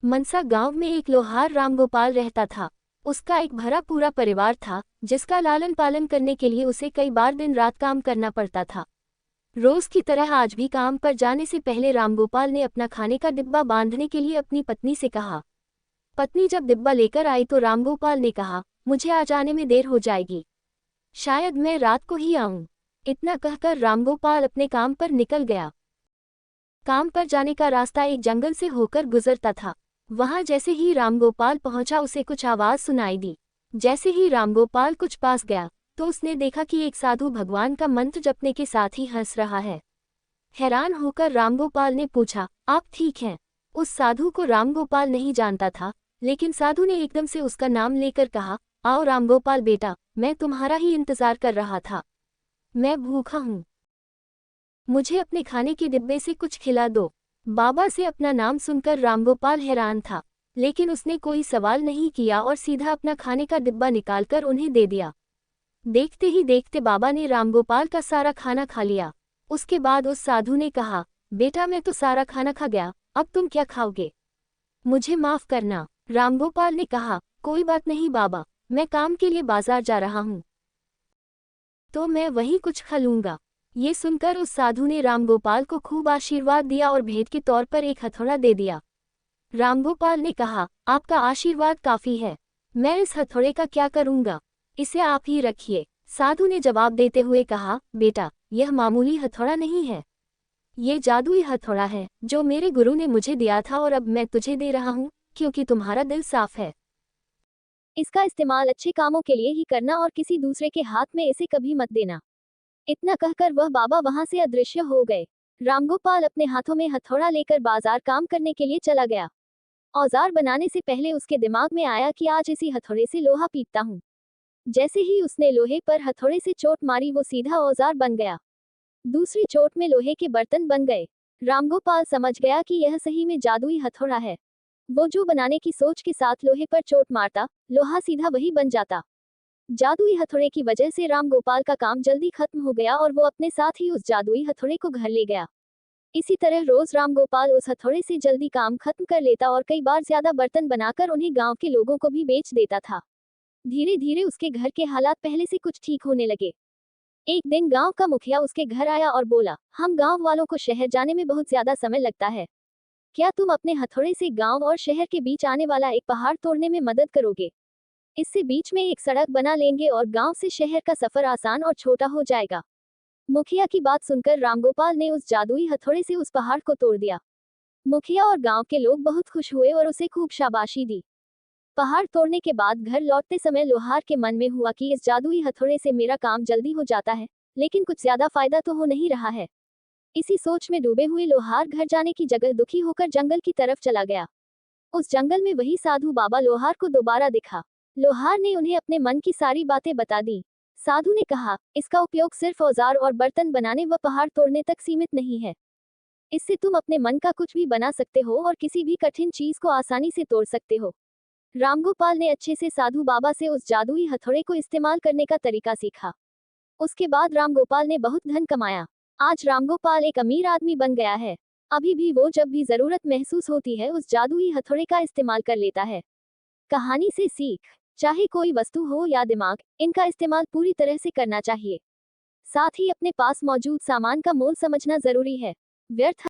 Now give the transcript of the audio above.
मनसा गांव में एक लोहार रामगोपाल रहता था। उसका एक भरा पूरा परिवार था, जिसका लालन पालन करने के लिए उसे कई बार दिन रात काम करना पड़ता था। रोज की तरह आज भी काम पर जाने से पहले रामगोपाल ने अपना खाने का डिब्बा बांधने के लिए अपनी पत्नी से कहा। पत्नी जब डिब्बा लेकर आई तो रामगोपाल ने कहा, मुझे आज आने में देर हो जाएगी, शायद मैं रात को ही आऊं। इतना कहकर रामगोपाल अपने काम पर निकल गया। काम पर जाने का रास्ता एक जंगल से होकर गुजरता था। वहां जैसे ही रामगोपाल पहुंचा उसे कुछ आवाज सुनाई दी। जैसे ही रामगोपाल कुछ पास गया तो उसने देखा कि एक साधु भगवान का मंत्र जपने के साथ ही हंस रहा है। हैरान होकर रामगोपाल ने पूछा, आप ठीक हैं? उस साधु को रामगोपाल नहीं जानता था, लेकिन साधु ने एकदम से उसका नाम लेकर कहा, आओ रामगोपाल बेटा, मैं तुम्हारा ही इंतजार कर रहा था। मैं भूखा हूँ, मुझे अपने खाने के डिब्बे से कुछ खिला दो। बाबा से अपना नाम सुनकर रामगोपाल हैरान था, लेकिन उसने कोई सवाल नहीं किया और सीधा अपना खाने का डिब्बा निकालकर उन्हें दे दिया। देखते ही देखते बाबा ने रामगोपाल का सारा खाना खा लिया। उसके बाद उस साधु ने कहा, बेटा मैं तो सारा खाना खा गया, अब तुम क्या खाओगे? मुझे माफ करना। रामगोपाल ने कहा, कोई बात नहीं बाबा, मैं काम के लिए बाजार जा रहा हूँ, तो मैं वहीं कुछ खा लूंगा। ये सुनकर उस साधु ने रामगोपाल को खूब आशीर्वाद दिया और भेंट के तौर पर एक हथौड़ा दे दिया। रामगोपाल ने कहा, आपका आशीर्वाद काफी है, मैं इस हथौड़े का क्या करूंगा, इसे आप ही रखिए। साधु ने जवाब देते हुए कहा, बेटा यह मामूली हथौड़ा नहीं है, ये जादुई हथौड़ा है जो मेरे गुरु ने मुझे दिया था और अब मैं तुझे दे रहा हूँ, क्योंकि तुम्हारा दिल साफ है। इसका इस्तेमाल अच्छे कामों के लिए ही करना और किसी दूसरे के हाथ में इसे कभी मत देना। इतना कहकर वह बाबा वहां से अदृश्य हो गए। रामगोपाल अपने हाथों में हथौड़ा लेकर बाजार काम करने के लिए चला गया। औजार बनाने से पहले उसके दिमाग में आया कि आज इसी हथौड़े से लोहा पीटता हूँ। जैसे ही उसने लोहे पर हथौड़े से चोट मारी वो सीधा औजार बन गया। दूसरी चोट में लोहे के बर्तन बन गए। रामगोपाल समझ गया कि यह सही में जादुई हथौड़ा है। वो जो बनाने की सोच के साथ लोहे पर चोट मारता, लोहा सीधा वही बन जाता। जादुई हथौड़े की वजह से रामगोपाल का काम जल्दी खत्म हो गया और वो अपने साथ ही उस जादुई हथौड़े को घर ले गया। इसी तरह रोज रामगोपाल उस हथौड़े से जल्दी काम खत्म कर लेता और कई बार ज्यादा बर्तन बनाकर उन्हें गांव के लोगों को भी बेच देता था। धीरे धीरे उसके घर के हालात पहले से कुछ ठीक होने लगे। एक दिन गांव का मुखिया उसके घर आया और बोला, हम गांव वालों को शहर जाने में बहुत ज्यादा समय लगता है, क्या तुम अपने हथौड़े से गांव और शहर के बीच आने वाला एक पहाड़ तोड़ने में मदद करोगे? इससे बीच में एक सड़क बना लेंगे और गांव से शहर का सफर आसान और छोटा हो जाएगा। मुखिया की बात सुनकर रामगोपाल ने उस जादुई हथौड़े से उस पहाड़ को तोड़ दिया। मुखिया और गांव के लोग बहुत खुश हुए और उसे खूब शाबाशी दी। पहाड़ तोड़ने के बाद घर लौटते समय लोहार के मन में हुआ कि इस जादुई हथौड़े से मेरा काम जल्दी हो जाता है, लेकिन कुछ ज्यादा फायदा तो हो नहीं रहा है। इसी सोच में डूबे हुए लोहार घर जाने की जगह दुखी होकर जंगल की तरफ चला गया। उस जंगल में वही साधु बाबा लोहार को दोबारा दिखा। लोहार ने उन्हें अपने मन की सारी बातें बता दी। साधु ने कहा, इसका उपयोग सिर्फ औजार और बर्तन बनाने व पहाड़ तोड़ने तक सीमित नहीं है। इससे तुम अपने मन का कुछ भी बना सकते हो और किसी भी कठिन चीज को आसानी से तोड़ सकते हो। रामगोपाल ने अच्छे से साधु बाबा से उस जादुई हथौड़े को इस्तेमाल करने का तरीका सीखा। उसके बाद रामगोपाल ने बहुत धन कमाया। आज रामगोपाल एक अमीर आदमी बन गया है। अभी भी वो जब भी जरूरत महसूस होती है उस जादुई हथौड़े का इस्तेमाल कर लेता है। कहानी से सीख, चाहे कोई वस्तु हो या दिमाग, इनका इस्तेमाल पूरी तरह से करना चाहिए। साथ ही अपने पास मौजूद सामान का मोल समझना जरूरी है। व्यर्थ